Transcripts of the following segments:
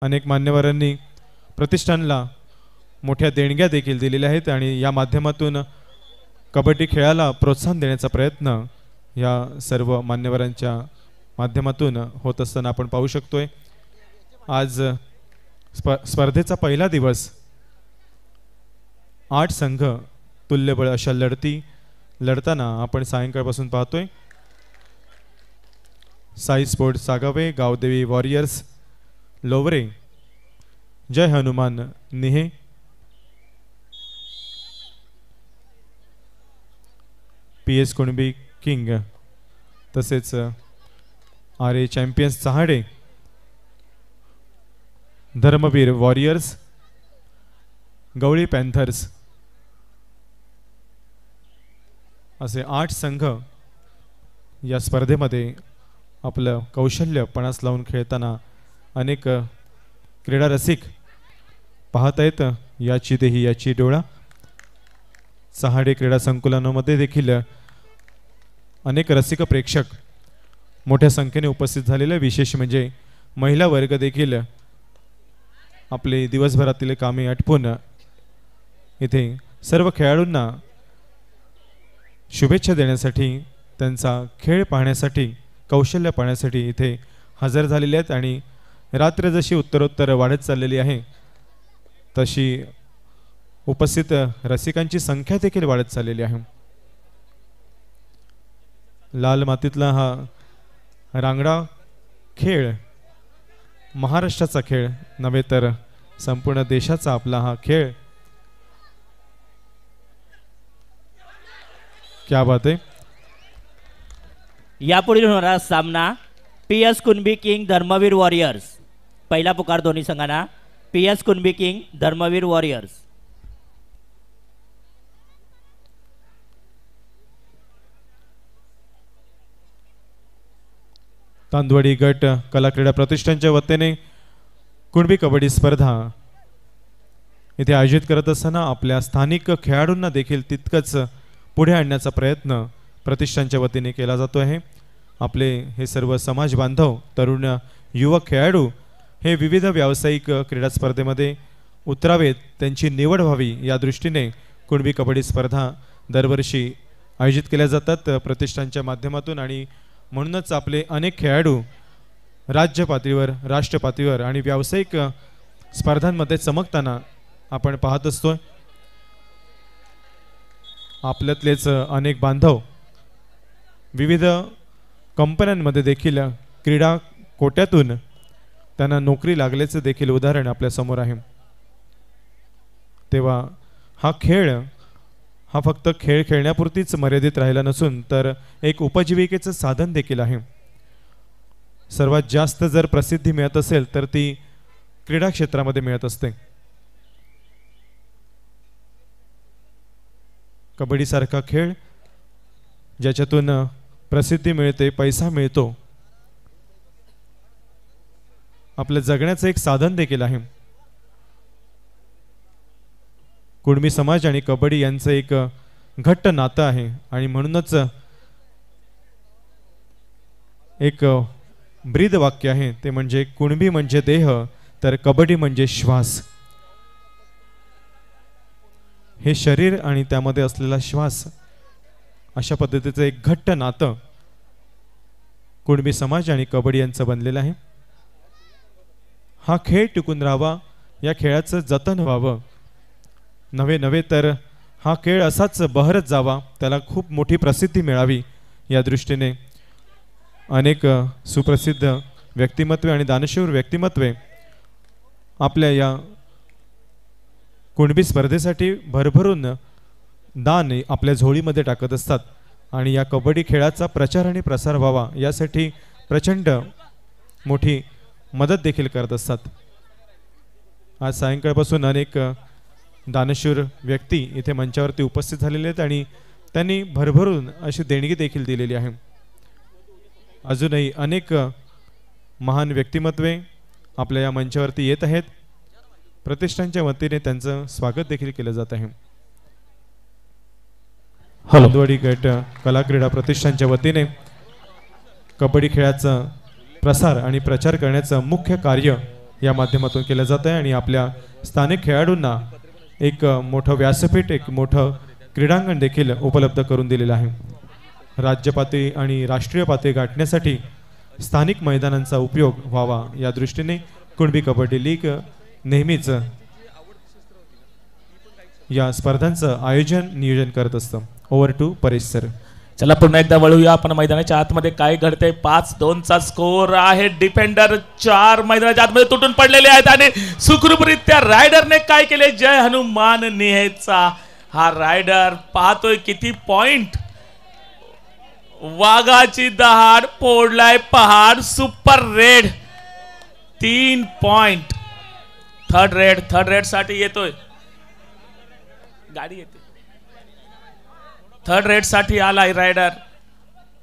अनेक मान्यवरांनी प्रतिष्ठानला मोठ्या देणग्या देखील दिलेल्या आहेत आणि या माध्यमातून कबड्डी खेळाला प्रोत्साहन देण्याचा प्रयत्न या सर्व मान्यवरांच्या माध्यमातून होत असताना आपण पाहू शकतोय। आज स्पर्धेचा पहिला दिवस 8 संघ तुल्यबळ अशा लढती लढताना आपण सायंकाळपासून पाहतोय। साई स्पोर्ट्स सागावे, गावदेवी वॉरियर्स लोवरे, जय हनुमान निहे, PS कुणबी किंग तसेच RA champions Chahade, Dharmaveer warriors, गवळी पॅन्थर्स असे 8 संघ या स्पर्धेमध्ये आपलं कौशल्य पणास लावून खेळताना अनेक क्रीडा रसिक पाहत आहेत। याची देही याची डोळा चहाडे क्रीडा संकुलामध्ये देखील अनेक रसिक प्रेक्षक मोठ्या संख्येने उपस्थित झालेले। विशेष म्हणजे महिला वर्ग देखील आपले दिवसभरातील कामे आटपून इथे सर्व खेळाडूंना शुभेच्छा देण्यासाठी, त्यांचा खेळ पाहण्यासाठी, कौशल्य पाहण्यासाठी इथे हजर झालेले आहेत आणि रात्र जशी उत्तरोत्तर वाढत चाललेली आहे तशी उपस्थित रसिकांची संख्या देखील वाढत चाललेली आहे। लाल मातीतला हा रांगडा खेळ महाराष्ट्राचा खेळ नव्हे तर संपूर्ण देशाचा आपला हा खेळ। क्या बात है। यापुढील होणारा सामना PS Kunbi king Dharmaveer warriors. पहिला पुकार दोन्ही संघांना, PS Kunbi king Dharmaveer warriors. Tandavadi गट कला क्रीडा प्रतिष्ठानच्या वतीने कुणबी कबड्डी स्पर्धा इथे आयोजित करत असताना आपल्या स्थानिक खेळाडूंना देखील तितकंच पुढे आणण्याचा प्रयत्न प्रतिष्ठानच्या वतीने केला जातो आहे। आपले हे सर्व समाज बांधव, तरुण युवक खेळाडू हे विविध व्यावसायिक क्रीडा स्पर्धेमध्ये उतरावेत, त्यांची निवड व्हावी या दृष्टीने कुणबी कबड्डी स्पर्धा दरवर्षी आयोजित केल्या जातात प्रतिष्ठानच्या माध्यमातून आणि म्हणूनच आपले अनेक खेळाडू राज्य पातळीवर, राष्ट्र पातळीवर आणि व्यावसायिक स्पर्धांमध्ये चमकताना आपण पाहत असतो। आपल्यातलेच अनेक बांधव विविध कंपन्यांमध्ये देखील क्रीडा कोट्यातून त्यांना नोकरी लागल्याचे देखील उदाहरण आपल्या समोर आहे। तेव्हा हा खेळ हा फक्त खेळ खेळण्यापुरतीच मर्यादित राहिला नसून तर एक उपजीविकेचं साधन देखील आहे। सर्वात जास्त जर प्रसिद्धी मिळत असेल तर ती क्रीडा क्षेत्रामध्ये मिळत असते। कबड्डी सारखा खेळ ज्याच्यातून प्रसिद्धी मिळते, पैसा मिळतो, आपल्या जगण्याचं एक साधन देखील आहे। कुणबी समाज आणि कबड्डी यांचं एक घट्ट नातं आहे आणि म्हणूनच एक ब्रीद वाक्य आहे ते म्हणजे कुणबी म्हणजे देह तर कबड्डी म्हणजे श्वास। हे शरीर आणि त्यामध्ये असलेला श्वास अशा पद्धतीचं एक घट्ट नातं कुणबी समाज आणि कबड्डी यांचं बनलेलं आहे। हा खेळ टिकून राहावा, या खेळाचं जतन व्हावं, नव्हे तर हा खेळ असाच बहरत जावा, त्याला खूप मोठी प्रसिद्धी मिळावी या दृष्टीने अनेक सुप्रसिद्ध व्यक्तिमत्वे आणि दानशूर व्यक्तिमत्वे आपल्या या कुणबी स्पर्धेसाठी भरभरून दान आपल्या झोळीमध्ये टाकत असतात आणि या कबड्डी खेळाचा प्रचार आणि प्रसार व्हावा यासाठी प्रचंड मोठी मदत देखील करत असतात। आज सायंकाळपासून अनेक दानशूर व्यक्ती इथे मंचावरती उपस्थित झालेले आहेत आणि त्यांनी भरभरून अशी देणगी देखील दिलेली आहे। अजूनही अनेक महान व्यक्तिमत्वे आपल्या या मंचावरती येत आहेत, प्रतिष्ठानच्या वतीने त्यांचं स्वागत देखील केलं जात आहे। तांदवडी गट कला क्रीडा प्रतिष्ठानच्या वतीने कबड्डी खेळाचा प्रसार आणि प्रचार करण्याचं मुख्य कार्य या माध्यमातून केलं जात आहे आणि आपल्या स्थानिक खेळाडूंना एक मोठं व्यासपीठ, एक मोठं क्रीडांगण देखील उपलब्ध करून दिलेलं आहे. राज्य पातळी आणि राष्ट्रीय पातळी गाठण्यासाठी स्थानिक मैदानांचा उपयोग व्हावा या दृष्टीने कुणबी कबड्डी लीग नेहमीच या स्पर्धांचं आयोजन नियोजन करत असतं. Over to Paresh sir. चला पुन्हा एकदा वळूया आपण मैदानाच्या आतमध्ये. काय घडतंय? 5-2 स्कोर आहे. डिफेंडर 4 मैदानाच्या आतमध्ये तुटून पडलेले आहेत आणि सुखरूपरित्या रायडरने काय केले? जय हनुमान निहेचा हा रायडर पाहतोय किती पॉइंट. वाघाची दहाड फोडलाय पहाड. Super red 3 point. Third red साठी येतोय. गाडी येते. थर्ड रेड साठी आलाय रायडर.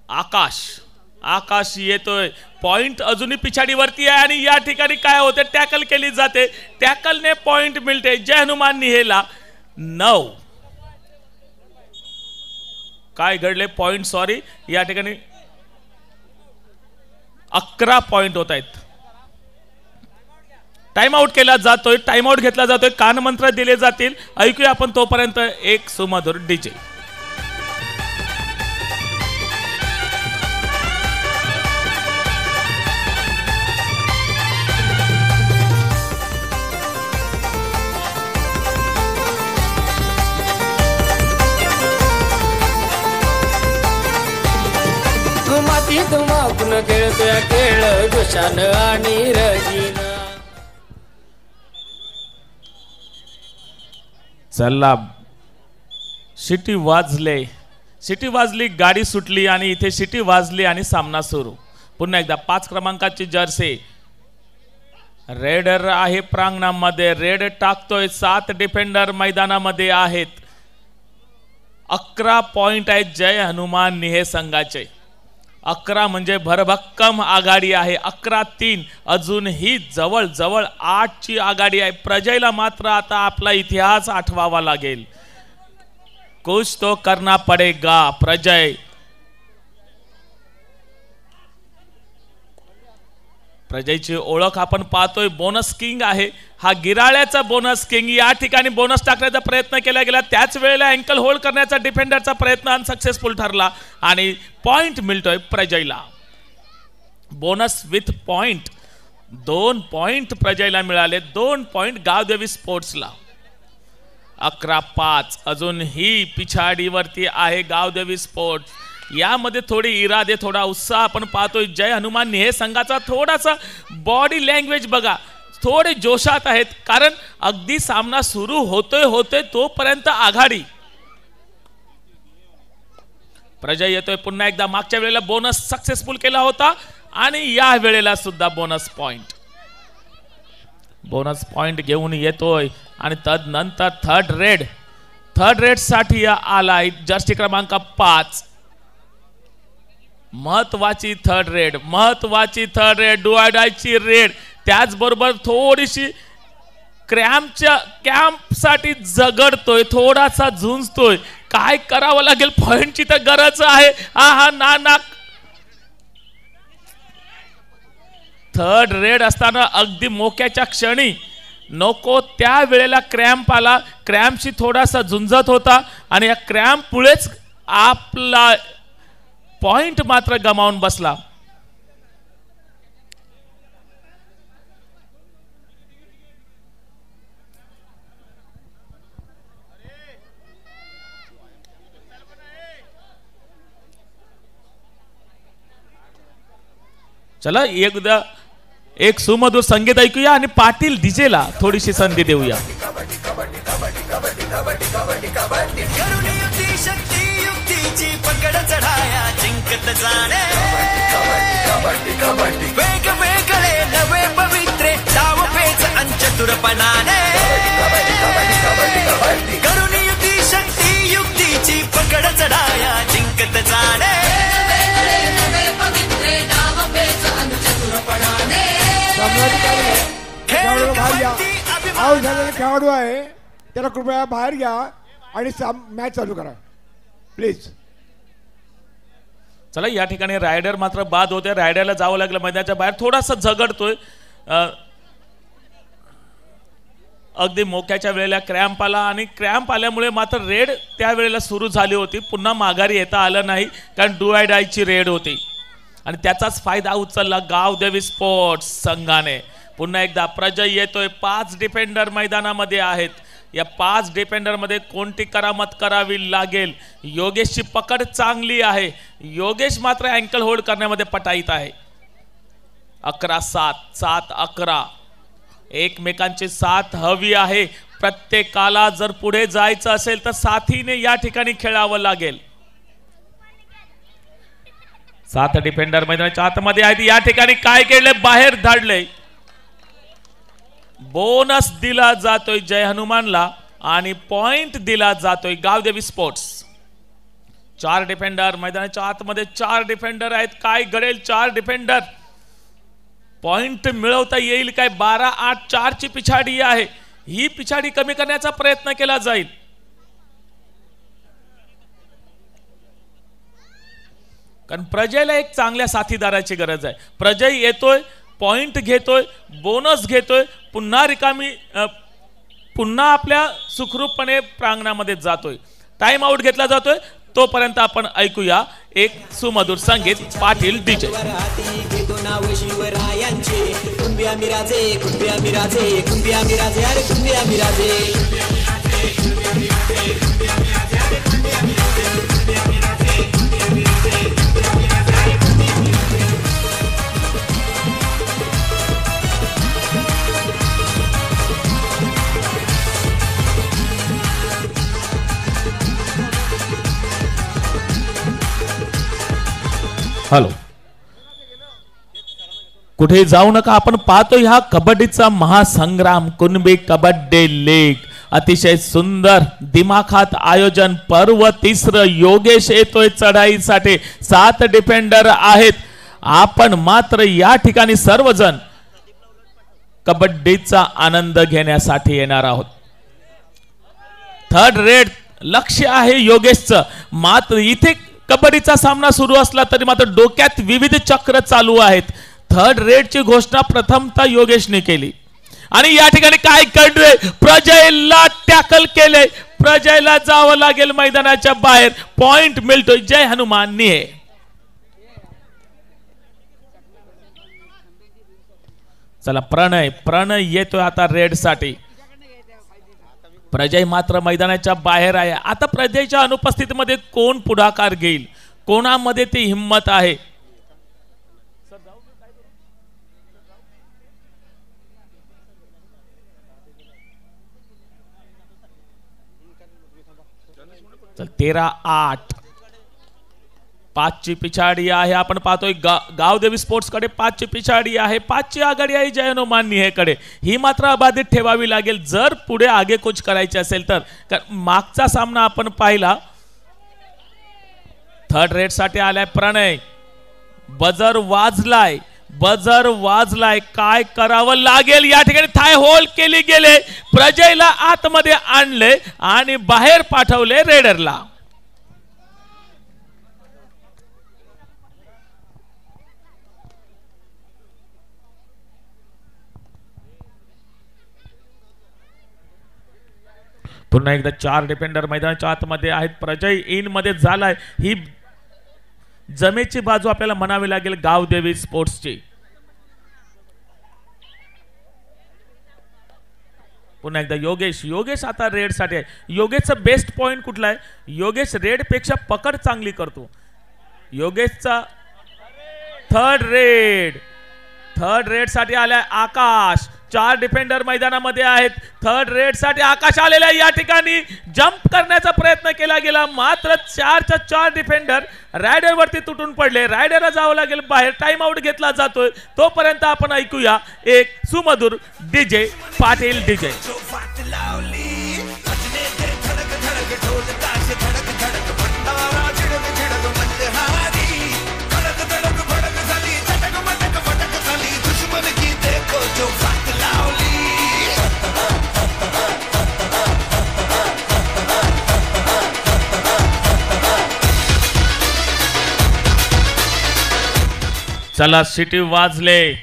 आकाश येतोय. पॉइंट अजूनही पिछाडीवरती आहे आणि या ठिकाणी काय होते? टॅकल केली जाते. टॅकलने पॉइंट मिळते जय हनुमान निहेला. 9 काय घडले? पॉइंट सॉरी या ठिकाणी 11 पॉइंट होत आहेत. टाइम आउट केला जातोय. टाइम आउट घेतला जातोय. कानमंत्र दिले जातील. ऐकूया आपण तोपर्यंत एक सुमधुर डीजे. माती तुमाकून खेळतोय खेळ जोशान आणि रजीन. चला शिटी वाजली गाडी सुटली आणि इथे शिटी वाजली आणि सामना सुरू. पुन्हा एकदा 5 क्रमांकाची जर्सी. रेडर आहे प्रांगणामध्ये. रेड टाकतोय. 7 डिफेंडर मैदानामध्ये आहेत. 11 पॉइंट आहेत जय हनुमान निहे संघाचे. 11 म्हणजे भरभक्कम आघाडी आहे. 11-3 अजूनही जवळ 8ची आघाडी आहे. प्रजयला मात्र आता आपला इतिहास आठवावा लागेल. कुछ तो करना पडेगा प्रजयची ओळख आपण पाहतोय. बोनस किंग आहे हा. गिराळ्याचा बोनस किंग. या ठिकाणी बोनस टाकण्याचा प्रयत्न केला गेला. त्याच वेळेला अँकल होल्ड करण्याचा डिफेंडरचा प्रयत्न अनसक्सेसफुल ठरला आणि पॉइंट मिळतोय प्रजयला. Bonus with point. 2 पॉइंट प्रजयला मिळाले. 2 पॉइंट गावदेवी स्पोर्ट्सला. 11-5 अजूनही पिछाडीवरती आहे गावदेवी स्पोर्ट्स. यामध्ये थोडी इरादे, थोडा उत्साह आपण पाहतोय. जय हनुमान निहे संघाचा थोडासा बॉडी लँग्वेज बघा, थोडे जोशात आहेत. कारण अगदी सामना सुरू होतोय तोपर्यंत आघाडी. प्रजय येतोय पुन्हा एकदा. मागच्या वेळेला बोनस सक्सेसफुल केला होता आणि या वेळेला सुद्धा बोनस पॉइंट घेऊन येतोय. आणि तदनंतर थर्ड रेड साठी आलाय जर्सी क्रमांक 5. महत्वाची थर्ड रेड. डुआडायची रेड. त्याचबरोबर थोडीशी कॅम्प साठी झगडतोय. थोडासा झुंजतोय. काय करावं लागेल? पॉइंटची तर गरज आहे. नाना थर्ड रेड असताना अगदी मोक्याच्या क्षणी नको त्या वेळेला क्रॅम्प आला. क्रॅम्पशी थोडासा झुंजत होता आणि या क्रॅम्पमुळेच आपला पॉइंट मात्र गमावून बसला. चला एकदा एक सुमधुर संगीत ऐकूया आणि पाटील डीजेला थोडीशी संधी देऊया. पकड चढाया जिंकत जाणे वेगवेगळे नवे पवित्रे डाव पेच अंचतुरपणाने करून युती शक्ती युक्तीची पकड चढाया जिंकत जाणे खेळाडू आहे त्याला कृपया बाहेर घ्या आणि मॅच चालू करा प्लीज. चला या ठिकाणी रायडर मात्र बाद होते. रायडरला जावं लागलं मैदानाच्या बाहेर. थोडासा झगडतोय. अगदी मोक्याच्या वेळेला क्रॅम्प आला आणि क्रॅम्प आल्यामुळे मात्र रेड त्यावेळेला सुरू झाली होती. पुन्हा माघारी येता आलं नाही कारण डू आय डायची रेड होती आणि त्याचाच फायदा उचलला गावदेवी स्पोर्ट्स संघाने. पुन्हा एकदा प्रजय येतोय. 5 डिफेंडर मैदानामध्ये आहेत. या 5 डिफेंडर मध्ये कोणती करामत करावी लागेल. योगेशची पकड चांगली आहे. योगेश मात्र अँकल होल्ड करण्यामध्ये पटाईत आहे. 11-7 7-11 एकमेकांची साथ हवी आहे. प्रत्येकाला जर पुढे जायचं असेल तर साथीने या ठिकाणी खेळावं लागेल. 7 डिफेंडर मैदानाच्या आतमध्ये आहेत. या ठिकाणी काय केले बाहेर धाडले. बोनस दिला जातोय जय हनुमानला आणि पॉइंट दिला जातोय गावदेवी स्पोर्ट्स. 4 डिफेंडर मैदानाच्या आतमध्ये 4 डिफेंडर आहेत. काय घडेल 4 डिफेंडर पॉइंट मिळवता येईल काय. 12-8 4 ची पिछाडी आहे. ही पिछाडी कमी करण्याचा प्रयत्न केला जाईल. कारण प्रजयला एक चांगल्या साथीदाराची गरज आहे. प्रजय येतोय, पॉइंट घेतोय, बोनस घेतोय, पुन्हा आपल्या सुखरूपपणे प्रांगणामध्ये जातोय. टाइम आउट घेतला जातोय. तोपर्यंत आपण ऐकूया एक सुमधुर संगीत. पाटील डीजे. हॅलो, कुठे जाऊ नका. आपण पाहतो ह्या कबड्डीचा महासंग्राम. कुणबी कबड्डी लीग अतिशय सुंदर दिमाखात आयोजन. पर्व 3. योगेश येतोय चढाईसाठी. 7 डिफेंडर आहेत. आपण मात्र या ठिकाणी सर्वजण कबड्डीचा आनंद घेण्यासाठी येणार आहोत. 3rd रेड लक्ष आहे योगेशचं. मात्र इथे कबड्डीचा सामना सुरू असला तरी मात्र डोक्यात विविध चक्र चालू आहेत. 3rd रेडची घोषणा प्रथमतः योगेशने केली आणि या ठिकाणी काय घडलंय. प्रजयला टॅकल केले. प्रजयला जावं लागेल मैदानाच्या बाहेर. पॉइंट मिळतोय जय हनुमान निहे. चला प्रणय येतोय आता रेड साठी. प्रजय मात्र मैदानाच्या बाहेर आहे. आता प्रजयच्या अनुपस्थितीमध्ये कोण पुढाकार घेईल, कोणामध्ये ती हिम्मत आहे. चल 13-8 5 ची पिछाडी आहे. आपण पाहतोय गावदेवी स्पोर्ट्स कडे 5 ची पिछाडी आहे. 5 ची आघाडी आहे जय हनुमान निहेकडे. ही मात्र अबाधित ठेवावी लागेल जर पुढे आगेकूच करायची असेल तर. मागचा सामना आपण पाहिला. 3rd रेड साठी आलाय प्रणय. बजर वाजलाय. काय करावं लागेल. या ठिकाणी थाय होल्ड केली गेले. प्रजयला आतमध्ये आणले आणि बाहेर पाठवले रेडरला. पुन्हा एकदा 4 डिफेंडर मैदानाच्या आतमध्ये आहेत. प्रजय इन मध्ये झालाय. ही जमेची बाजू आपल्याला म्हणावी लागेल गावदेवी स्पोर्ट्सची. पुन्हा एकदा योगेश आता रेड साठी आहे. योगेशचा बेस्ट पॉइंट कुठला आहे. योगेश रेड पेक्षा पकड चांगली करतो. योगेशचा 3rd रेड साठी आलाय आकाश. 4 डिफेंडर मैदानामध्ये आहेत. 3rd रेड साठी आकाश आलेला. या ठिकाणी जंप करण्याचा प्रयत्न केला गेला मात्र 4च्या 4 डिफेंडर रायडर वरती तुटून पडले. रायडरला जावं लागेल बाहेर. टाइम आउट घेतला जातोय. तोपर्यंत आपण ऐकूया एक सुमधुर डीजे. पाटील डीजे. चला शिटी वाजले.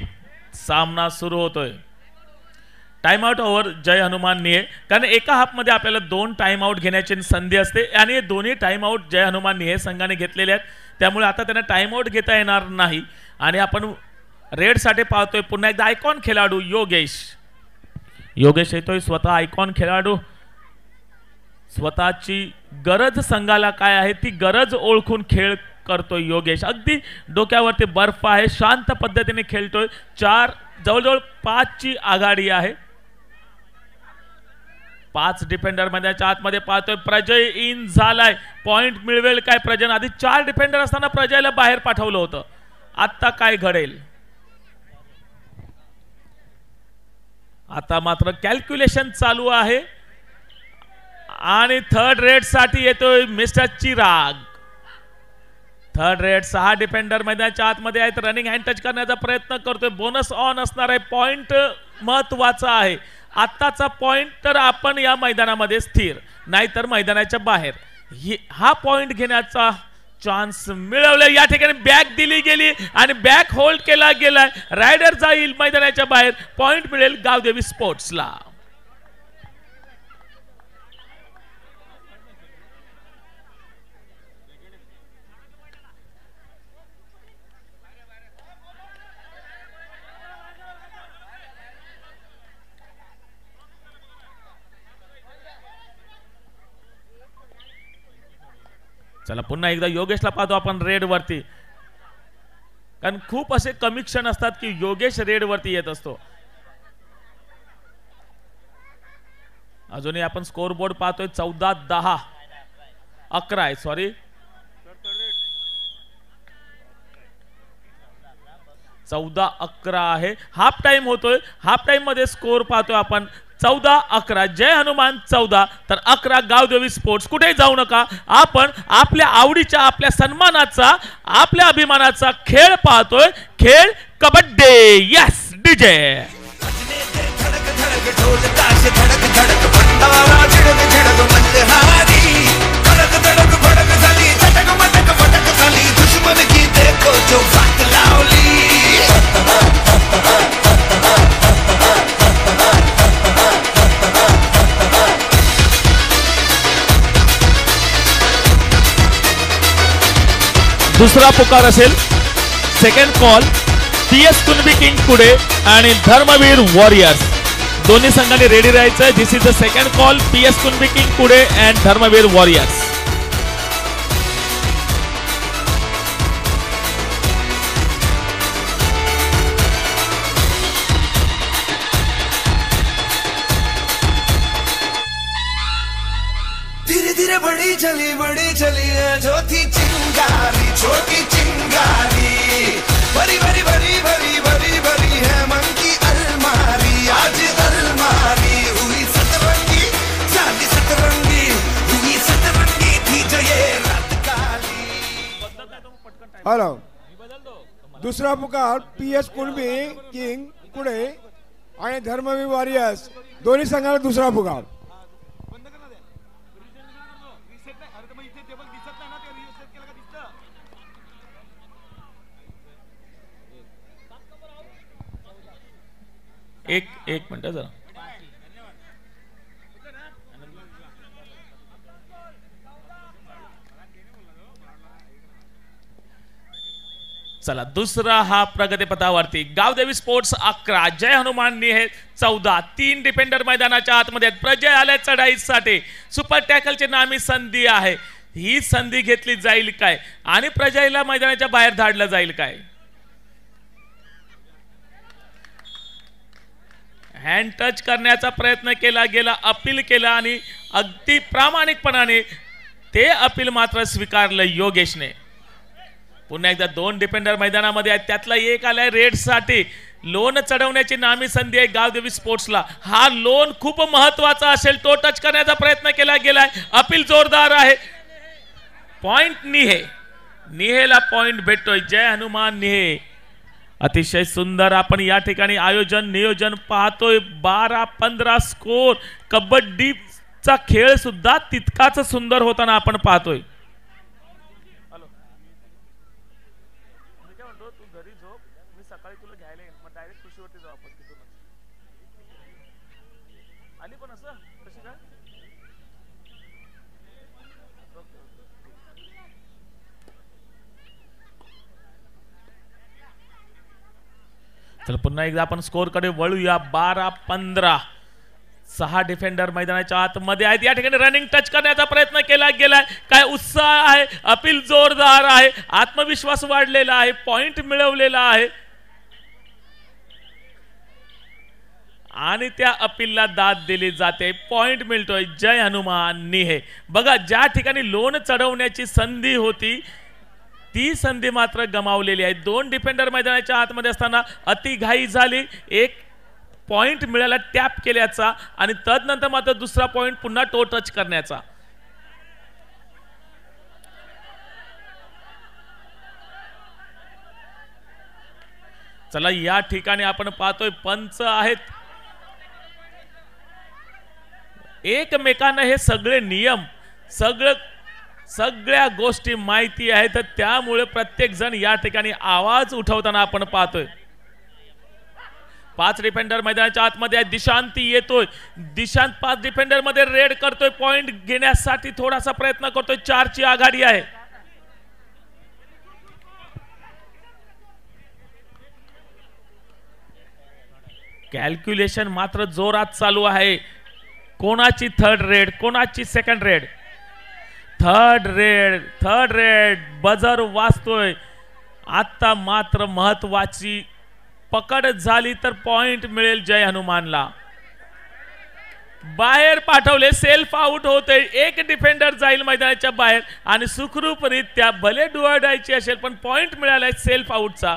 सामना सुरू होतोय. टाइम आउट ओव्हर जय हनुमान निहे, कारण एका हाफमध्ये आपल्याला 2 टाइम आउट घेण्याची संधी असते आणि हे दोन्ही टाइम आउट जय हनुमान निहे संघाने घेतलेले आहेत, त्यामुळे आता त्यांना टाइम आउट घेता येणार नाही. आणि आपण रेडसाठी पाहतोय पुन्हा एकदा आयकॉन खेळाडू योगेश येतोय, स्वतः आयकॉन खेळाडू, स्वतःची गरज संघाला काय आहे ती गरज ओळखून खेळ करतोय योगेश. अगदी डोक्यावरती बर्फ आहे, शांत पद्धतीने खेळतोय. जवळजवळ 5 ची आघाडी आहे. 5 डिफेंडर मैदानाच्या आतमध्ये पाहतोय प्रजय इन झालाय. पॉइंट मिळवेल काय प्रजय? आधी 4 डिफेंडर असताना प्रजयला बाहेर पाठवलं होतं, आता काय घडेल? आता मात्र कॅल्क्युलेशन चालू आहे आणि थर्ड रेड साठी येतोय mister Chirag. Third red 6 defender मैदानाच्या आतमध्ये आहेत. रनिंग हँड टच करण्याचा प्रयत्न करतोय. बोनस ऑन असणार आहे. पॉइंट महत्वाचा आहे. आत्ताचा पॉइंट तर आपण या मैदानामध्ये स्थिर, नाहीतर मैदानाच्या बाहेर. हा पॉइंट घेण्याचा चान्स मिळवला. या ठिकाणी बॅक दिली गेली आणि बॅक होल्ड केला गेलाय. रायडर जाईल मैदानाच्या बाहेर. पॉइंट मिळेल गावदेवी स्पोर्ट्सला. चला पुन्हा एकदा योगेशला पाहतो आपण रेड वरती, कारण खूप असे कमी क्षण असतात की योगेश रेड वरती येत असतो. अजूनही आपण स्कोर बोर्ड पाहतोय 14-10 11 आहे, सॉरी 14-11 आहे. हाफ टाइम होतोय. हाफ टाइम मध्ये स्कोर पाहतोय आपण 14-11. जय हनुमान 14 तर 11 गावदेवी स्पोर्ट्स. कुठेही जाऊ नका, आपण आपल्या आवडीच्या, आपल्या सन्मानाचा, आपल्या अभिमानाचा खेळ पाहतोय. खेळ कबड्डी. Yes DJ. दुसरा पुकार असेल, second call PS Kunbi king पुढे आणि धर्मवीर वॉरियर्स. दोन्ही संघांनी रेडी राहायचं. This is the second call. PS Kunbi king पुढे अँड धर्मवीर वॉरियर्स. धीरे धीरे बड़ी चली है जो थी चिंगारी, छोटी चिंगारी. भरी भरी भरी भरी भरी भरी है मन की अलमारी. आज अलमारी हुई सतरंगी, झाली सतरंगी, हुई सतरंगी थी जो ये रात काली. हॅलो, दुसरा पुकार PS कुणबी किंग पुढे आणि धर्मवीर वॉरियर्स. दोन्ही संघाला दुसरा पुकार. एक मिनिट जरा. चला दुसरा हा प्रगतीपथावरती गावदेवी स्पोर्ट्स 11 जय हनुमान निहे 14. 3 डिफेंडर मैदानाच्या आतमध्ये आहेत. प्रजय आल्या चढाईसाठी. सुपर टॅकलची नामी संधी आहे. ही संधी घेतली जाईल काय आणि प्रजयला मैदानाच्या बाहेर धाडलं जाईल काय? हँड टच करण्याचा प्रयत्न केला गेला, अपील केला आणि अगदी प्रामाणिकपणाने ते अपील मात्र स्वीकारलं योगेशने. पुन्हा एकदा 2 डिफेंडर मैदानामध्ये आहेत. त्यातला एक आलाय रेड साठी. लोन चढवण्याची नामी संधी आहे गावदेवी स्पोर्ट्सला. हा लोन खूप महत्वाचा असेल. तो टच करण्याचा प्रयत्न केला गेलाय. अपील जोरदार आहे. पॉइंट निहेला पॉइंट भेटतोय. जय हनुमान निहे. अतिशय सुंदर आपण या ठिकाणी आयोजन नियोजन पाहतोय. 12-15 स्कोर. कबड्डीचा खेळ सुद्धा तितकाच सुंदर होताना आपण पाहतोय. चला पुन्हा एकदा आपण स्कोर कडे वळूया. 12-15. 6 डिफेंडर मैदानाच्या आतमध्ये आहेत. या ठिकाणी रनिंग टच करण्याचा प्रयत्न केला गेलाय. काय उत्साह आहे, अपील जोरदार आहे, आत्मविश्वास वाढलेला आहे, पॉइंट मिळवलेला आहे आणि त्या अपीलला दाद दिली जाते. पॉइंट मिळतोय जय हनुमान निहे. बघा ज्या ठिकाणी लोन चढवण्याची संधी होती ती संधी मात्र गमावलेली आहे. 2 डिफेंडर मैदानाच्या आतमध्ये असताना अतिघाई झाली. एक पॉइंट मिळाला टॅप केल्याचा आणि तदनंतर मात्र दुसरा पॉइंट पुन्हा टो टच करण्याचा. चला या ठिकाणी आपण पाहतोय पंच आहेत. एकमेकांना हे सगळे नियम सगळ्या गोष्टी माहिती आहेत. त्यामुळे प्रत्येक जण या ठिकाणी आवाज उठवताना आपण पाहतोय. 5 डिफेंडर मैदानाच्या आतमध्ये आहे. दिशांती येतोय. दिशांत 5 डिफेंडर मध्ये रेड करतोय. पॉइंट घेण्यासाठी थोडासा प्रयत्न करतोय. 4 ची आघाडी आहे. कॅल्क्युलेशन मात्र जोरात चालू आहे. कोणाची थर्ड रेड, कोणाची second raid. Third raid buzzer वाजतोय. आता मात्र महत्वाची पकड झाली तर पॉइंट मिळेल जय हनुमानला. बाहेर पाठवले, सेल्फ आउट होते. एक डिफेंडर जाईल मैदानाच्या बाहेर आणि सुखरूपरित्या भले डुआडायची असेल पण पॉइंट मिळालाय सेल्फ आउटचा.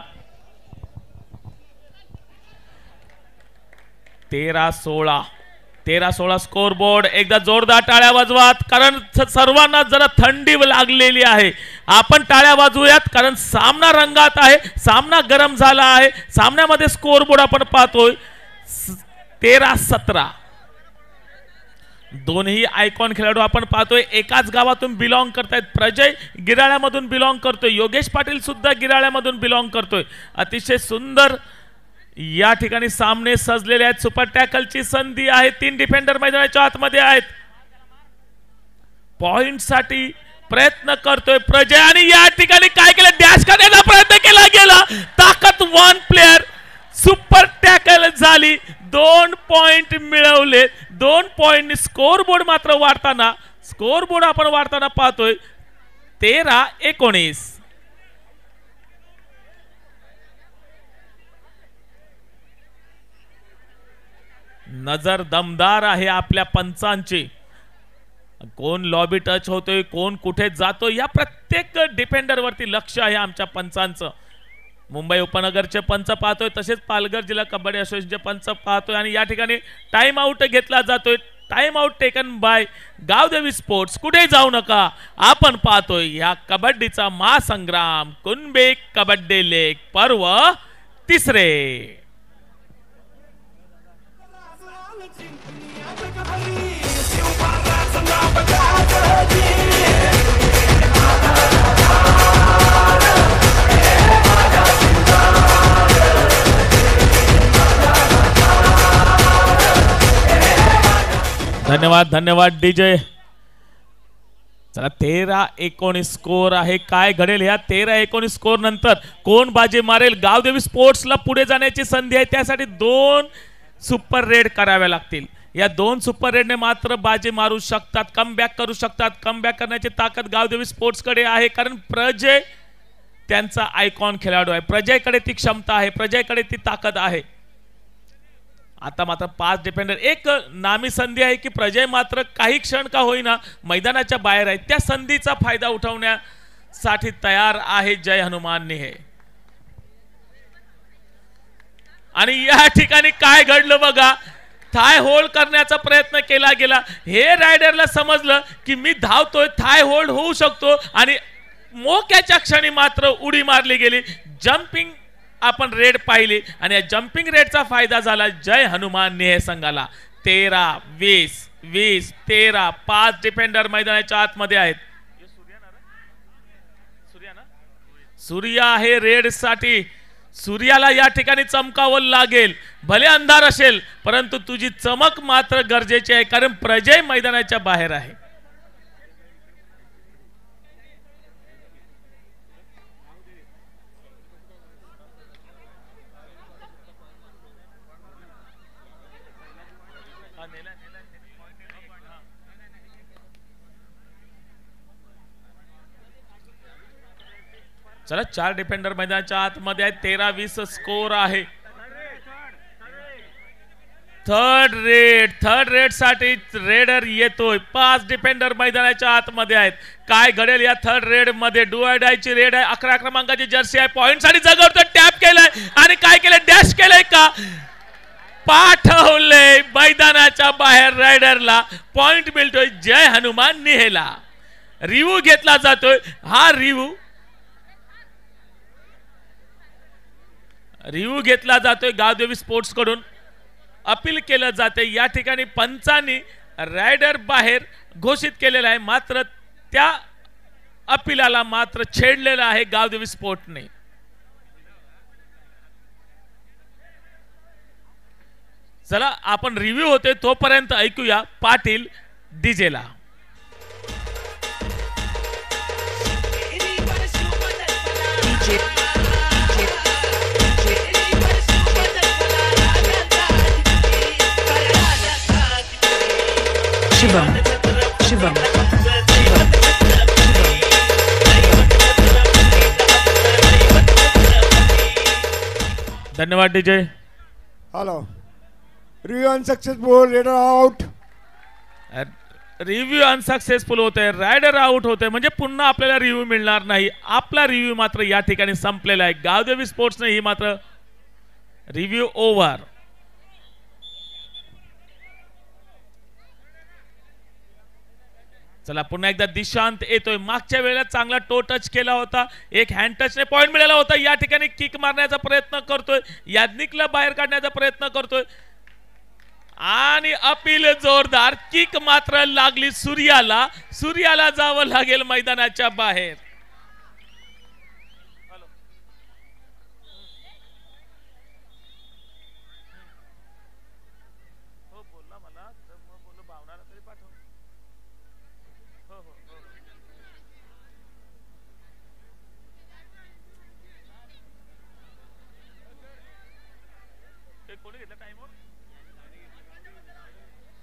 13-16 score board. एकदा जोरदार टाळ्या वाजवात कारण सर्वांना जरा थंडी लागलेली आहे. आपण टाळ्या वाजवूयात कारण सामना रंगात आहे. सामना गरम झाला आहे. सामन्यामध्ये स्कोर बोर्ड आपण पाहतोय 13-17. दोन्ही आयकॉन खेळाडू आपण पाहतोय एकाच गावातून बिलॉंग करतायत. प्रजय गिराळ्यामधून बिलॉंग करतोय. योगेश पाटील सुद्धा गिराळ्यामधून बिलॉंग करतोय. अतिशय सुंदर या ठिकाणी सामने सजलेले आहेत. सुपर टॅकलची संधी आहे. 3 डिफेंडर मैदानाच्या आतमध्ये आहेत. पॉइंट साठी प्रयत्न करतोय प्रजय आणि या ठिकाणी काय केलं, डॅश करण्याचा प्रयत्न केला गेला. ताकदवान प्लेयर सुपर टॅकल झाली. 2 पॉइंट मिळवले. 2 पॉइंट स्कोर बोर्ड मात्र वाढताना, स्कोर बोर्ड आपण वाढताना पाहतोय 13-19. नजर दमदार आहे आपल्या पंचांची. कोण लॉबी टच होतोय, कोण कुठे जातोय, या प्रत्येक डिफेंडर वरती लक्ष आहे आमच्या पंचांचं. मुंबई उपनगरचे पंच पाहतोय, तसेच पालघर जिल्हा कबड्डी असोसिएशनचे पंच पाहतोय आणि या ठिकाणी टाइम आउट घेतला जातोय. Time out taken by Gavdevi sports. कुठे जाऊ नका, आपण पाहतोय या कबड्डीचा महासंग्राम कुणबी कबड्डी लीग पर्व 3. धन्यवाद डीजे. चला 13-19 स्कोर आहे. काय घडेल ह्या 13-19 स्कोर नंतर, कोण बाजी मारेल? गावदेवी स्पोर्ट्सला पुढे जाण्याची संधी आहे. त्यासाठी 2 सुपर रेड कराव्या लागतील. या 2 सुपर रेडने मात्र बाजी मारू शकतात, कमबॅक करू शकतात. कमबॅक करण्याची ताकद गावदेवी स्पोर्ट्स कडे आहे कारण प्रजय त्यांचा आयकॉन खेळाडू आहे. प्रजयकडे ती क्षमता आहे, प्रजयकडे ती ताकद आहे. आता मात्र 5 डिफेंडर. एक नामी संधी आहे की प्रजय मात्र काही क्षण का होईना मैदानाच्या बाहेर आहे. त्या संधीचा फायदा उठवण्यासाठी तयार आहे जय हनुमान निहे. आणि या ठिकाणी काय घडलं बघा, थाय होल्ड करण्याचा प्रयत्न केला गेला. हे रायडरला समजलं की मी धावतोय, थाय होल्ड होऊ शकतो आणि मोक्याच्या क्षणी मात्र उडी मारली गेली. जंपिंग आपण रेड पाहिली आणि या जंपिंग रेडचा फायदा झाला जय हनुमान निहे संघाला. 13-20 13. 5 डिफेंडर मैदानाच्या आतमध्ये आहेत. सूर्या आहे रेड साठी. सूर्याला या ठिकाणी चमकावं लागेल, भले अंधार असेल परंतु तुझी चमक मात्र गरजेची आहे, कारण प्रजय मैदानाच्या बाहेर आहे. चला 4 डिफेंडर मैदानाच्या आतमध्ये आहेत. 13-20 स्कोर आहे. थर्ड रेड साठी रेडर येतोय. 5 डिफेंडर मैदानाच्या आतमध्ये आहेत. काय घडेल या थर्ड रेड मध्ये? डू ऑर डाय ची रेड आहे. 11 क्रमांकाची जर्सी आहे. पॉइंट साठी जगवतोय. टॅप केलाय आणि काय केलंय? डॅश केलंय का? पाठवले मैदानाच्या बाहेर. रायडरला पॉइंट मिळतोय जय हनुमान निहेला. रिव्ह्यू घेतला जातोय. हा रिव्ह्यू घेतला जातोय गावदेवी स्पोर्ट्स कडून. अपील केलं जाते. या ठिकाणी पंचांनी रायडर बाहेर घोषित केलेला आहे, मात्र त्या अपीलाला मात्र छेडलेलं आहे गावदेवी स्पोर्टने. चला आपण रिव्ह्यू होते तोपर्यंत ऐकूया पाटील डीजेला. शिवम धन्यवाद DJ. Hello, review unsuccessful, raider out. Review unsuccessful होते, रायडर आउट होते, म्हणजे पुन्हा आपल्याला रिव्ह्यू मिळणार नाही. आपला रिव्ह्यू मात्र या ठिकाणी संपलेला आहे. गावदेवी स्पोर्ट्सने ही मात्र रिव्ह्यू ओव्हर. चला पुन्हा एकदा दिशांत येतोय. मागच्या वेळेला चांगला टो टच केला होता. एक हँड टचने पॉइंट मिळाला होता. या ठिकाणी किक मारण्याचा प्रयत्न करतोय. याज्ञिकला बाहेर काढण्याचा प्रयत्न करतोय आणि अपील जोरदार. किक मात्र लागली सूर्याला. सूर्याला जावं लागेल मैदानाच्या बाहेर.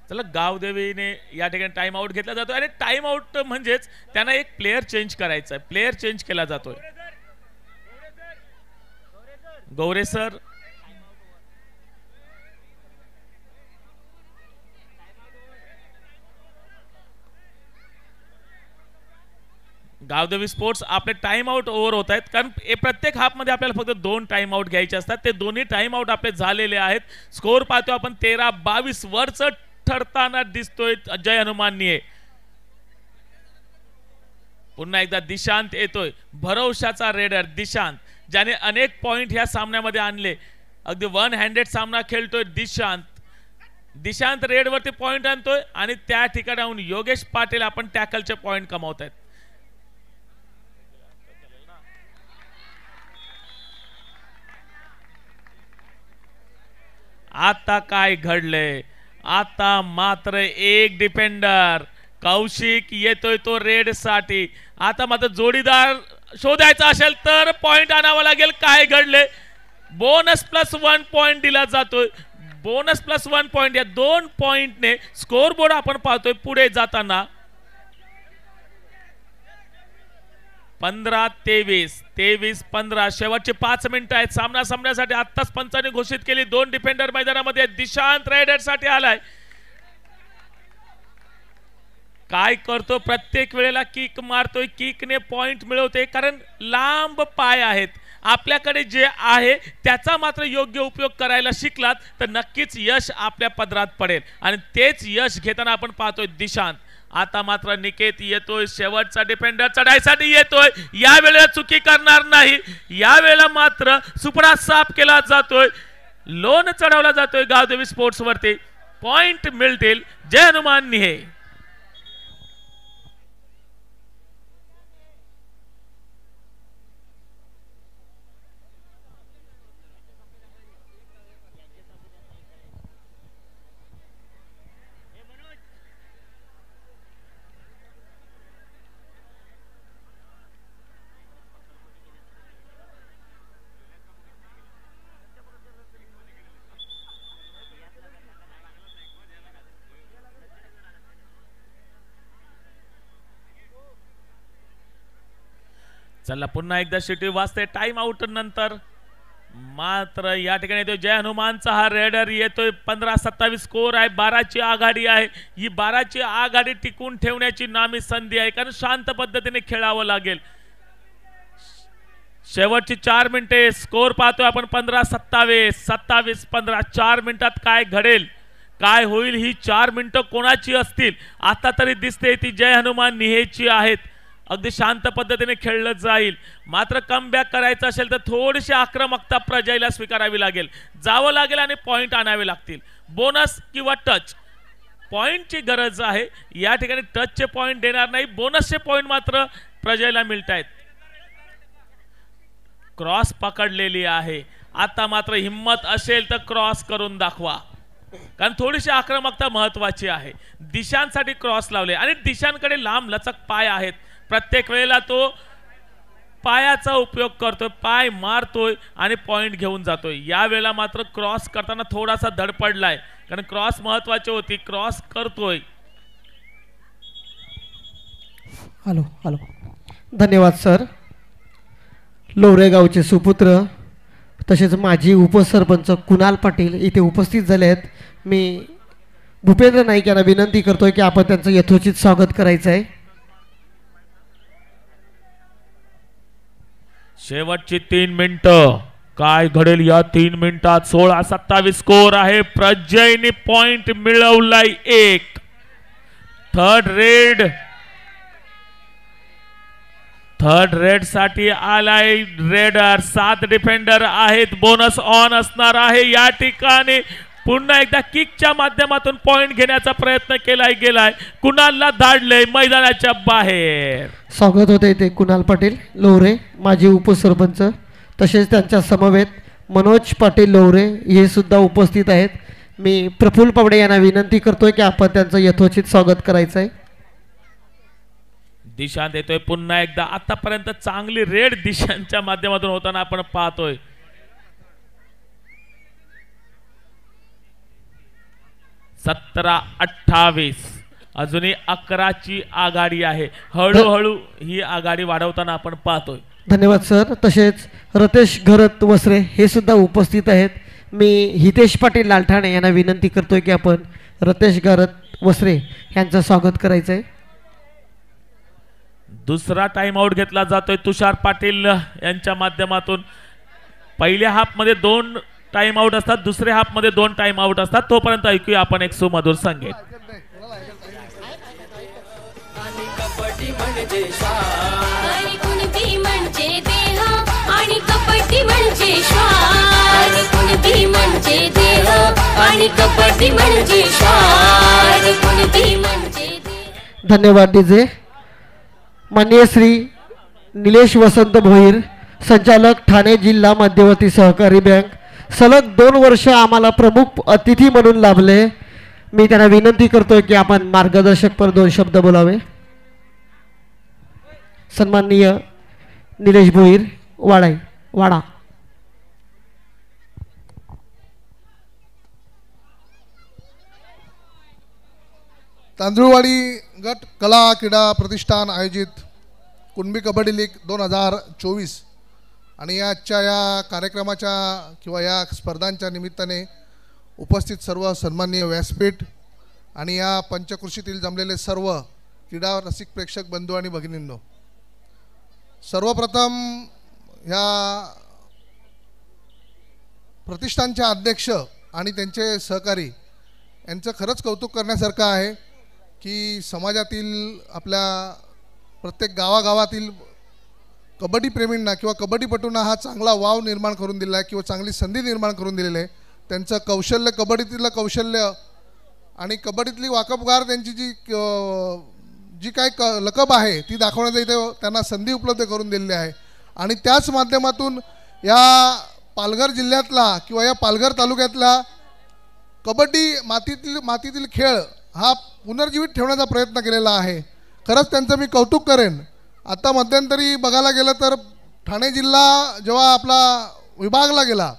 चला गावदेवीने या ठिकाणी टाइम आउट घेतला जातो आणि टाइम आउट म्हणजेच त्यांना एक प्लेयर चेंज करायचा आहे. प्लेयर चेंज केला जातोय. गौरे सर गावदेवी स्पोर्ट्स आपले टाइम आउट ओव्हर होत आहेत, कारण प्रत्येक हाफ मध्ये आपल्याला फक्त 2 टाइम आउट घ्यायचे असतात. ते दोन्ही टाइम आउट आपले झालेले आहेत. स्कोर पाहतो आपण 13-22 वरच ठरताना दिसतोय जय हनुमान निये. पुन्हा एकदा दिशांत येतोय. भरवशाचा रेडर दिशांत, ज्याने अनेक पॉइंट ह्या सामन्यामध्ये आणले. अगदी 1 हँडेड सामना खेळतोय दिशांत. दिशांत रेड वरती पॉइंट आणतोय आणि त्या ठिकाणाहून योगेश पाटील आपण टॅकलचे पॉइंट कमावत आहेत. आता काय घडलंय? आता मात्र एक डिफेंडर कौशिक येतोय तो रेड साठी. आता मात्र जोडीदार शोधायचा असेल तर पॉइंट आणावा लागेल. काय घडले? बोनस +1 पॉइंट दिला जातोय. Bonus +1 point. या 2 पॉइंटने स्कोर बोर्ड आपण पाहतोय पुढे जाताना 15-23, 23-15. शेवटचे 5 मिनिटं आहेत सामना संपण्यासाठी. आत्ताच पंचांनी घोषित केली 2 डिफेंडर मैदानामध्ये. दिशांत रायडर साठी आलाय. काय करतो? प्रत्येक वेळेला किक मारतोय. किकने पॉइंट मिळवते, कारण लांब पाय आहेत. आपल्याकडे जे आहे त्याचा मात्र योग्य उपयोग करायला शिकलात तर नक्कीच यश आपल्या पदरात पडेल आणि तेच यश घेताना आपण पाहतोय दिशांत. आता मात्र निकेत येतोय. शेवटचा डिफेंडर चढाईसाठी येतोय. या वेळेला चुकी करणार नाही. या वेळेला मात्र सुपडा साफ केला जातोय. लोन चढवला जातोय गावदेवी स्पोर्ट्स वरती. पॉइंट मिळतील जय हनुमान निहे. चला पुन्हा एकदा शिटी वाजते टाइम आउट नंतर. मात्र या ठिकाणी येतोय जय हनुमानचा हा रेडर येतोय. 15-27 स्कोर आहे. 12ची आघाडी आहे. ही 12ची आघाडी टिकून ठेवण्याची नामी संधी आहे, कारण शांत पद्धतीने खेळावं लागेल. शेवटची 4 मिनिटे स्कोर पाहतोय आपण. 15-27, 27-15. 4 मिनिटात काय घडेल, काय होईल, ही 4 मिनिटं कोणाची असतील आता तरी दिसते ती जय हनुमान निहेची आहेत. अगदी शांत पद्धतीने खेळलं जाईल. मात्र कमबॅक करायचं असेल तर थोडीशी आक्रमकता प्रजयला स्वीकारावी लागेल, जावं लागेल आणि पॉइंट आणावे लागतील. बोनस किंवा टच पॉइंटची गरज आहे या ठिकाणी. टचचे पॉइंट देणार नाही, बोनसचे पॉइंट मात्र प्रजयला मिळत आहेत. क्रॉस पकडलेली आहे. आता मात्र हिम्मत असेल तर क्रॉस करून दाखवा, कारण थोडीशी आक्रमकता महत्वाची आहे. दिशांसाठी क्रॉस लावले आणि दिशांकडे लांब लचक पाय आहेत. प्रत्येक वेळेला तो पायाचा उपयोग करतोय, पाय मारतोय आणि पॉइंट घेऊन जातोय. या वेळेला मात्र क्रॉस करताना थोडासा धडपडलाय, कारण क्रॉस महत्वाची होती. क्रॉस करतोय. हॅलो हॅलो, धन्यवाद सर. लोरे गावचे सुपुत्र तसेच माजी उपसरपंच कुणाल पाटील इथे उपस्थित झाले आहेत. मी भूपेंद्र नाईक यांना विनंती करतोय की आपण त्यांचं यथोचित स्वागत करायचं आहे. शेवटची 3 मिनिटं, काय घडेल या 3 मिनिटात. 16-27 स्कोर आहे. प्रजयने पॉइंट मिळवलाय 1. थर्ड रेड साठी आलाय रेडर. 7 डिफेंडर आहेत. बोनस ऑन असणार आहे. या ठिकाणी पुन्हा एकदा किकच्या माध्यमातून पॉइंट घेण्याचा प्रयत्न गेलाय. कुणालला धाडलंय मैदानाच्या बाहेर. स्वागत होते इथे कुणाल पाटील लोरे माजी उपसरपंच, तसेच त्यांच्या समवेत मनोज पाटील लोरे हे सुद्धा उपस्थित आहेत. मी प्रफुल्ल पावडे यांना विनंती करतोय की आपण त्यांचं यथोचित स्वागत करायचं आहे. दिशा देतोय पुन्हा एकदा. आतापर्यंत चांगली रेड दिशांच्या माध्यमातून होताना आपण पाहतोय. 17-28 अजूनही 11ची आघाडी आहे. हळूहळू ही आघाडी वाढवताना आपण पाहतोय. धन्यवाद सर. तसेच रतेश घरत वसरे हे सुद्धा उपस्थित आहेत. मी हितेश पाटील लालठाणे यांना विनंती करतोय की आपण रतेश घरत वसरे यांचं स्वागत करायचं आहे. दुसरा टाइम आउट घेतला जातोय तुषार पाटील यांच्या माध्यमातून. पहिल्या हाफ मध्ये 2 टाइम आउट असतात, दुसऱ्या हाफ मध्ये 2 टाइम आउट असतात. तोपर्यंत ऐकूया आपण एक सुमधुर संगीत. कबड्डी म्हणजे श्वास आणि कुणबी म्हणजे देह आणि कबड्डी म्हणजे श्वास. कुणबी म्हणजे देह आणि कबड्डी म्हणजे श्वास. कुणबी म्हणजे देह. धन्यवाद डीजे. माननीय श्री निलेश वसंत भोईर संचालक ठाणे जिल्हा मध्यवर्ती सहकारी बँक, सलग 2 वर्ष आम्हाला प्रमुख अतिथी म्हणून लाभले. मी त्यांना विनंती करतोय की आपण मार्गदर्शक पर 2 शब्द बोलावे. सन्माननीय निलेश भोईर वाडा. तांदूळवाडी गट कला क्रीडा प्रतिष्ठान आयोजित कुणबी कबड्डी लीग 2024 आणि आजच्या या कार्यक्रमाच्या किंवा या स्पर्धांच्या निमित्ताने उपस्थित सर्व सन्माननीय व्यासपीठ आणि या पंचकृषीतील जमलेले सर्व क्रीडा रसिक प्रेक्षक बंधू आणि भगिनींनो, सर्वप्रथम ह्या प्रतिष्ठानचे अध्यक्ष आणि त्यांचे सहकारी यांचं खरंच कौतुक करण्यासारखं आहे की समाजातील आपल्या प्रत्येक गावागावातील कबड्डीप्रेमींना किंवा कबड्डीपटूंना हा चांगला वाव निर्माण करून दिला आहे किंवा चांगली संधी निर्माण करून दिलेली आहे. त्यांचं कौशल्य, कबड्डीतलं कौशल्य आणि कबड्डीतली वाकबगार त्यांची जी काय लकब आहे ती दाखवण्याचा इथे त्यांना संधी उपलब्ध करून दिलेली आहे. आणि त्याच माध्यमातून या पालघर जिल्ह्यातला किंवा या पालघर तालुक्यातला कबड्डी मातीतील खेळ हा पुनर्जीवित ठेवण्याचा प्रयत्न केलेला आहे. खरंच त्यांचं मी कौतुक करेन. आता मध्यंतरी बघायला गेलं तर ठाणे जिल्हा जेव्हा आपला विभागला गेला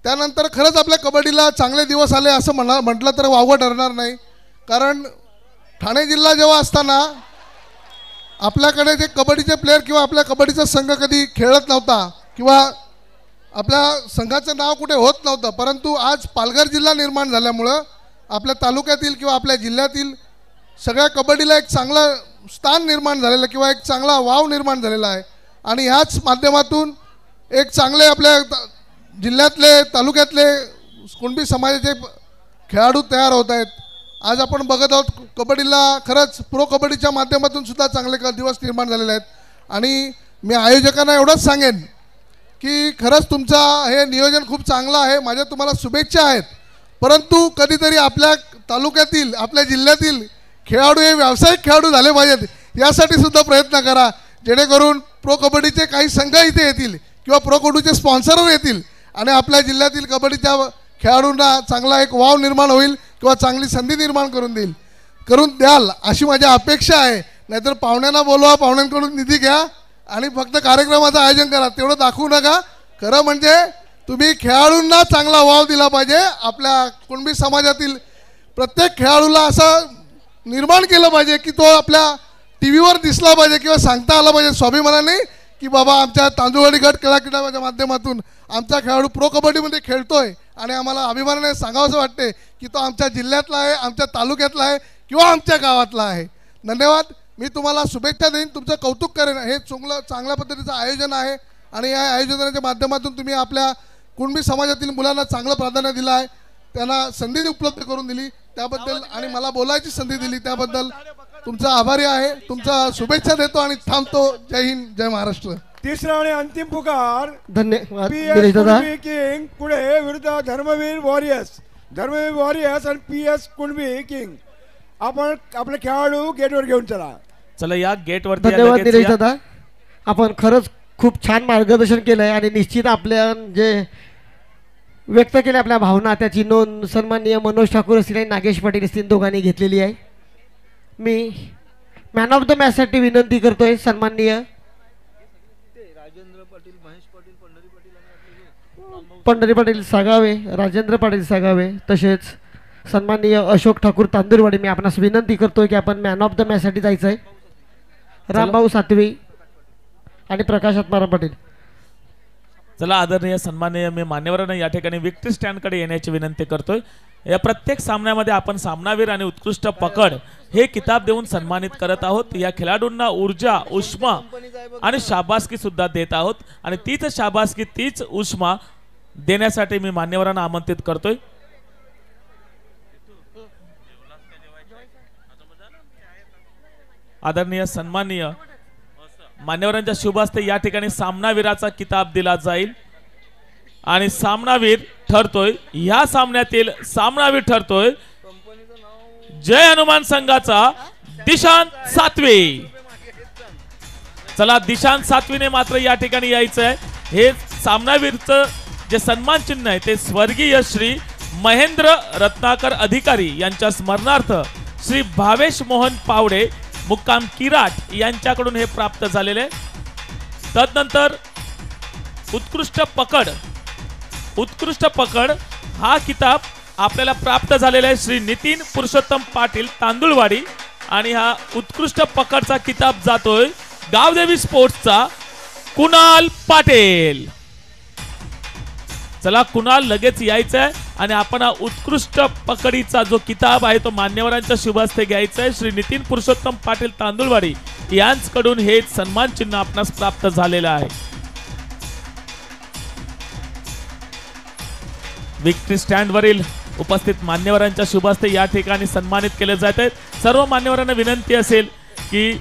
त्यानंतर खरंच आपल्या कबड्डीला चांगले दिवस आले असं म्हटलं तर वावगं ठरणार नाही. कारण ठाणे जिल्हा जेव्हा असताना आपल्याकडे जे कबड्डीचे प्लेयर किंवा आपल्या कबड्डीचा संघ कधी खेळत नव्हता किंवा आपल्या संघाचं नाव कुठे होत नव्हतं, परंतु आज पालघर जिल्हा निर्माण झाल्यामुळं आपल्या तालुक्यातील किंवा आपल्या जिल्ह्यातील सगळ्या कबड्डीला एक चांगलं स्थान निर्माण झालेलं किंवा एक चांगला वाव निर्माण झालेला आहे. आणि ह्याच माध्यमातून एक चांगले आपल्या जिल्ह्यातले तालुक्यातले कुणबी समाजाचे खेळाडू तयार होत आहेत. आज आपण बघत आहोत कबड्डीला खरंच प्रो कबड्डीच्या माध्यमातून सुद्धा चांगले दिवस निर्माण झालेले आहेत. आणि मी आयोजकांना एवढंच सांगेन की खरंच तुमचा हे नियोजन खूप चांगलं आहे, माझ्या तुम्हाला शुभेच्छा आहेत. परंतु कधीतरी आपल्या तालुक्यातील आपल्या जिल्ह्यातील खेळाडू हे व्यावसायिक खेळाडू झाले पाहिजेत, यासाठी सुद्धा प्रयत्न करा, जेणेकरून प्रो कबड्डीचे काही संघ इथे येतील किंवा प्रो कबड्डीचे स्पॉन्सर येतील आणि आपल्या जिल्ह्यातील कबड्डीच्या खेळाडूंना चांगला एक वाव निर्माण होईल किंवा चांगली संधी निर्माण करून द्याल अशी माझी अपेक्षा आहे. नाहीतर पाहुण्यांना बोलवा, पाहुण्यांकडून निधी घ्या आणि फक्त कार्यक्रमाचं आयोजन करा, तेवढं दाखवू नका. खरं म्हणजे तुम्ही खेळाडूंना चांगला वाव दिला पाहिजे. आपल्या कुणबी समाजातील प्रत्येक खेळाडूला असं निर्माण केलं पाहिजे की तो आपल्या टी व्हीवर दिसला पाहिजे किंवा सांगता आला पाहिजे स्वाभिमानाने की बाबा आमच्या तांदूळवाडी गट क्रीडाच्या माध्यमातून आमचा खेळाडू प्रो कबड्डीमध्ये खेळतोय आणि आम्हाला अभिमानाने सांगावंसं वाटते की तो आमच्या जिल्ह्यातला आहे, आमच्या तालुक्यातला आहे किंवा आमच्या गावातला आहे. धन्यवाद. मी तुम्हाला शुभेच्छा देईन, तुमचं कौतुक करेन. हे चांगल्या पद्धतीचं आयोजन आहे आणि या आयोजनाच्या माध्यमातून तुम्ही आपल्या कुणबी समाजातील मुलांना चांगलं प्राधान्य दिलं आहे, त्यांना संधी उपलब्ध करून दिली त्याबद्दल आणि मला बोलायची संधी दिली त्याबद्दल तुमचा आभारी आहे. तुमचा शुभेच्छा देतो आणि थांबतो. जय हिंद, जय महाराष्ट्र. तिसरा आणि अंतिम पुकार धन्यवाद. PS कुणबी किंग पुढे विरुद्ध धर्मवीर वॉरियर्स आणि PS कुणबी किंग. आपण आपले खेळाडू गेटवर घेऊन चला या गेटवरती. धन्यवाद निलेश दादा, आपण खरंच खूप छान मार्गदर्शन केलं आहे आणि निश्चित आपल्या जे व्यक्त केले आपल्या भावना त्याची नोंद सन्माननीय मनोज ठाकूर असतील आणि नागेश पाटील असतील दोघांनी घेतलेली आहे. मी मॅन ऑफ द मॅचसाठी विनंती करतोय सन्माननीय पंढरी पाटील सागावे, राजेंद्र पाटील सागावे, तसेच सन्माननीय अशोक ठाकूर तांदूरवाडी. मी आपणास विनंती करतोय की आपण मॅन ऑफ द मॅचसाठी जायचं आहे. रामभाऊ सातवी आणि प्रकाश आत्माराम पाटील. चला आदरणीय सन्माननीय मी मान्यवरांना या ठिकाणी विक्ट्री स्टँडकडे येण्याची विनंती करतोय. या प्रत्येक सामन्यामध्ये आपण सामनावीर आणि उत्कृष्ट पकड हे किताब देऊन सन्मानित करत आहोत. या खेळाडूंना ऊर्जा, उष्मा आणि शाबासकी सुद्धा देत आहोत आणि तीच शाबासकी, तीच उष्मा देण्यासाठी मी मान्यवरांना आमंत्रित करतोय. आदरणीय सन्माननीय मान्यवरांच्या शुभ हस्ते या ठिकाणी सामनावीराचा किताब दिला जाईल आणि सामनावीर ठरतोय, या सामन्यातील सामनावीर ठरतोय जय हनुमान संघाचा दिशांत सातवी. चला दिशांत सातवीने मात्र या ठिकाणी यायचं आहे. हे सामनावीरचं जे सन्मान चिन्ह आहे ते स्वर्गीय श्री महेंद्र रत्नाकर अधिकारी यांच्या स्मरणार्थ श्री भावेश मोहन पावडे मुक्काम किराट यांच्याकडून हे प्राप्त झालेले. तदनंतर उत्कृष्ट पकड हा किताब आपल्याला प्राप्त झालेला आहे श्री नितीन पुरुषोत्तम पाटील तांदूळवाडी आणि हा उत्कृष्ट पकडचा किताब जातोय गावदेवी स्पोर्ट्सचा कुणाल पाटील. चला कुणाल लगेच यायचं आहे आणि आपण हा उत्कृष्ट पकडीचा जो किताब आहे तो मान्यवरांच्या शुभ हस्ते घ्यायचा आहे. श्री नितीन पुरुषोत्तम पाटील तांदूळवाडी यांच्याकडून हे सन्मान चिन्ह आपणास प्राप्त झालेलं आहे. विक्ट्री स्टँड वरील उपस्थित मान्यवरांच्या शुभ हस्ते या ठिकाणी सन्मानित केले जात आहेत. सर्व मान्यवरांना विनंती असेल की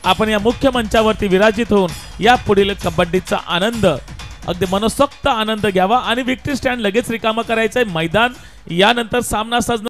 आपण या मुख्य मंचावरती विराजित होऊन या पुढील कबड्डीचा आनंद, अगदी मनसोक्त आनंद घ्यावा आणि विक्ट्री स्टँड लगेच रिकामा करायचा आहे. मैदान यानंतर सामना सजणं